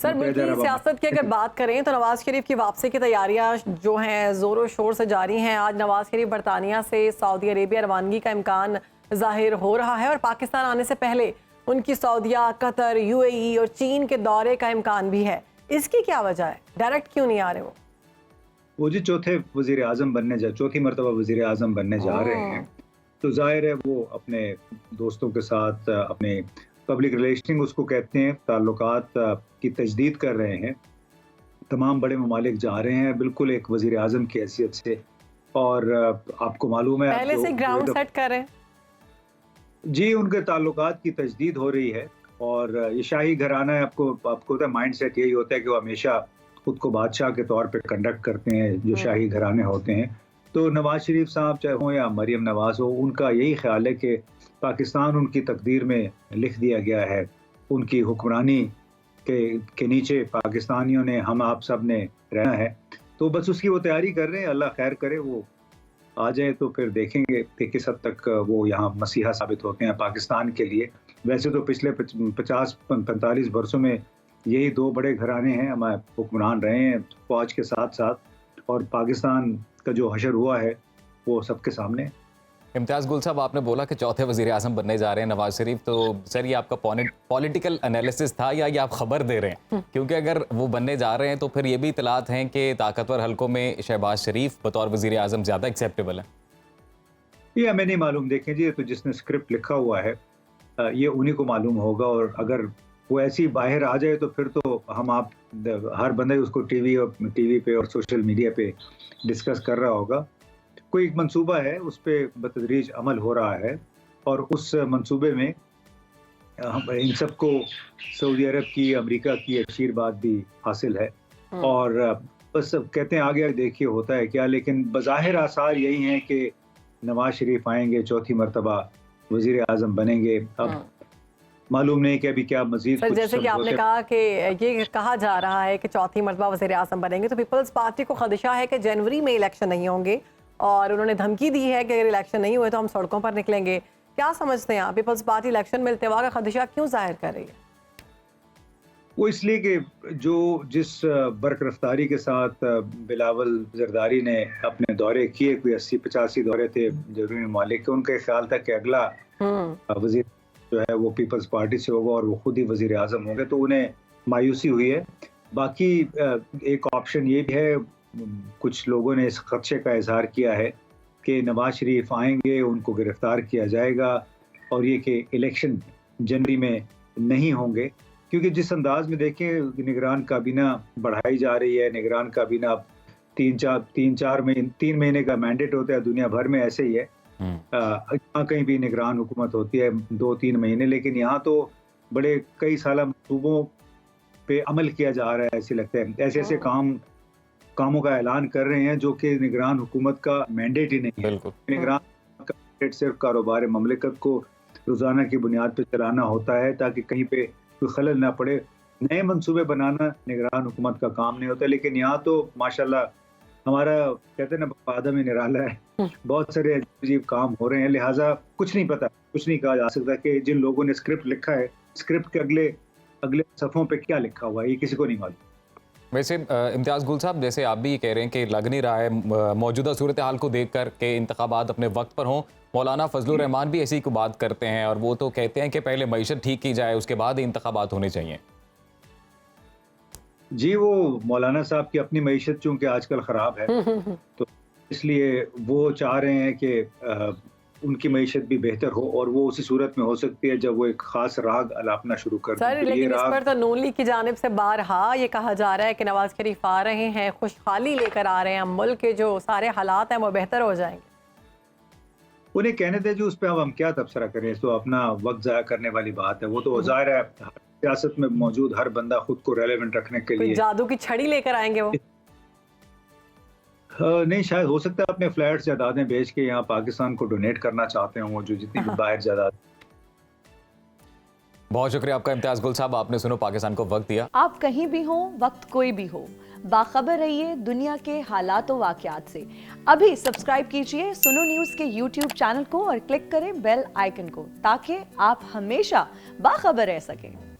Sir, मुल्क की सियासत की अगर बात करें तो नवाज शरीफ की वापसी की तैयारियां जो हैं ज़ोरों शोर से जारी हैं। आज नवाज शरीफ बरतानिया से सऊदी अरेबिया रवानगी का इम्कान जाहिर हो रहा है और पाकिस्तान आने से पहले उनकी सऊदिया, कतर, यूएई और चीन के दौरे का इम्कान भी है। इसकी क्या वजह है? डायरेक्ट क्यों नहीं आ रहे वो जी चौथी मरतबा वजीर आज़म बनने जा रहे हैं, तो जाहिर है वो अपने दोस्तों के साथ अपने पब्लिक रिलेशनिंग उसको कहते हैं, ताल्लुकात की तजदीद कर रहे हैं। तमाम बड़े ममालिक जा रहे हैं बिल्कुल एक वजीर आज़म की हैसियत से, और आपको मालूम है पहले से ग्राउंड सेट कर रहे हैं जी, उनके ताल्लुकात की तजदीद हो रही है। और ये शाही घराना है, आपको तो माइंड सेट यही होता है कि वो हमेशा खुद को बादशाह के तौर पे कंडक्ट करते हैं, जो शाही घराने होते हैं। तो नवाज शरीफ साहब चाहे हो या मरियम नवाज हो, उनका यही ख्याल है कि पाकिस्तान उनकी तकदीर में लिख दिया गया है। उनकी हुक्मरानी के नीचे पाकिस्तानियों ने, हम आप सब ने रहना है। तो बस उसकी वो तैयारी कर रहे हैं। अल्लाह खैर करे, वो आ जाए तो फिर देखेंगे कि किस हद तक वो यहाँ मसीहा साबित होते हैं पाकिस्तान के लिए। वैसे तो पिछले 50-45 वर्षों में यही दो बड़े घराने हैं हमारे हुक्मरान रहे हैं फौज के साथ साथ, और पाकिस्तान का जो हशर हुआ है वो सबके सामने। इम्तियाज़ गुल साहब, आपने बोला कि चौथे वज़ीर आज़म बनने जा रहे हैं नवाज शरीफ, तो सर ये आपका पॉलिटिकल एनालिसिस था या ये आप खबर दे रहे हैं? क्योंकि अगर वो बनने जा रहे हैं तो फिर ये भी इतलात हैं कि ताकतवर हलकों में शहबाज शरीफ बतौर वज़ीर आज़म ज़्यादा एक्सेप्टेबल है। ये हमें नहीं मालूम। देखें जी, तो जिसने स्क्रिप्ट लिखा हुआ है ये उन्हीं को मालूम होगा, और अगर वो ऐसी बाहर आ जाए तो फिर तो हम आप हर बंदा उसको टीवी पे और सोशल मीडिया पे डिस्कस कर रहा होगा। कोई एक मंसूबा है, उस पर बतदरीज अमल हो रहा है, और उस मंसूबे में इन सबको सऊदी अरब की, अमेरिका की आशीर्वाद भी हासिल है। और बस कहते हैं आगे देखिए होता है क्या, लेकिन बज़ाहिर आसार यही हैं कि नवाज शरीफ आएंगे, चौथी मरतबा वज़ीर आज़म बनेंगे। अब मालूम नहीं कि अभी क्या मजीद। सर, जैसे कि आपने कहा कि ये कहा जा रहा है कि चौथी मरतबा वज़ीर आज़म बनेंगे, तो पीपल्स पार्टी को खदशा है कि जनवरी में इलेक्शन नहीं होंगे, और उन्होंने धमकी दी है कि अगर इलेक्शन नहीं हुए तो हम सड़कों पर निकलेंगे। क्या समझते हैं आप, पीपल्स पार्टी इलेक्शन में इल्तिवा का खदशा क्यों जाहिर कर रही है? वो इसलिए कि जिस बरकरफ्तारी के साथ बिलावल जरदारी ने अपने दौरे किए, कोई 80-85 दौरे थे जरूरी ममालिक के, उनका ख्याल था कि अगला वजीर जो है वो पीपल्स पार्टी से होगा और वो खुद ही वजीर आज़म होंगे, तो उन्हें मायूसी हुई है। बाकी एक ऑप्शन ये भी है, कुछ लोगों ने इस खदशे का इजहार किया है कि नवाज शरीफ आएंगे, उनको गिरफ्तार किया जाएगा, और ये कि इलेक्शन जनवरी में नहीं होंगे। क्योंकि जिस अंदाज में देखें निगरान काबीना बढ़ाई जा रही है, निगरान काबीना 3 महीने का मैंडेट होता है, दुनिया भर में ऐसे ही है। यहाँ कहीं भी निगरान हुकूमत होती है 2-3 महीने, लेकिन यहाँ तो बड़े कई साल मंसूबों पे अमल किया जा रहा है। ऐसे लगता है ऐसे ऐसे कामों का ऐलान कर रहे हैं जो कि निगरान हुकूमत का मैंडेट ही नहीं है। निगरान का मैंडेट सिर्फ कारोबार ममलिकत को रोजाना की बुनियाद पे चलाना होता है, ताकि कहीं पे कोई खलल ना पड़े। नए मंसूबे बनाना निगरान हुकूमत का काम नहीं होता। लेकिन यहाँ तो माशाल्लाह हमारा कहते हैं ना आदम ही निराला है, बहुत सारे अजीब काम हो रहे हैं। लिहाजा कुछ नहीं पता, कुछ नहीं कहा जा सकता कि जिन लोगों ने स्क्रिप्ट लिखा है, स्क्रिप्ट के अगले सफ़ों पे क्या लिखा हुआ है ये किसी को नहीं मालूम। वैसे इम्तियाज़ गुल साहब, जैसे आप भी कह रहे हैं कि लग नहीं रहा है मौजूदा सूरत हाल को देख कर के इंतखाबात अपने वक्त पर हों, मौलाना फजलुर रहमान भी ऐसी को बात करते हैं, और वो तो कहते हैं कि पहले मईशत ठीक की जाए, उसके बाद इंतखाबात होने चाहिए। जी, वो मौलाना साहब की अपनी मईशत चूंकि आजकल ख़राब है तो इसलिए वो चाह रहे हैं कि उनकी मईशत भी बेहतर हो, और वो उसी सूरत में हो सकती है जब वो एक खास राग अलापना शुरू कर दें। सर, लेकिन इस पर तो नून लीग की जानिब से बारहा ये कहा जा रहा है कि नवाज शरीफ आ रहे हैं, खुशहाली लेकर आ रहे हैं, मुल्क के जो सारे हालात हैं वो बेहतर हो जाएंगे। उन्हें कहने दें जी, उस पर हम क्या तबसरा करें, तो अपना वक्त ज़ाया करने वाली बात है। वो तो ज़ाहिर है सियासत में मौजूद हर बंदा खुद को रेलेवेंट रखने के लिए जादू की छड़ी लेकर आएंगे वो। नहीं, शायद हो सकता है अपने फ्लैट्स जायदादें बेच के यहाँ पाकिस्तान को डोनेट करना चाहते हैं वो, जो जितनी भी बाहर जायदाद। बहुत शुक्रिया आपका इम्तियाज़ गुल साहब, आपने सुनो पाकिस्तान को वक्त दिया। आप कहीं भी हो, वक्त कोई भी हो, बाखबर रहिए दुनिया के हालात व वाक़यात से। अभी सब्सक्राइब कीजिए सुनो न्यूज़ के YouTube चैनल को और क्लिक करें बेल आइकन को, ताकि आप हमेशा बाखबर रह सकें।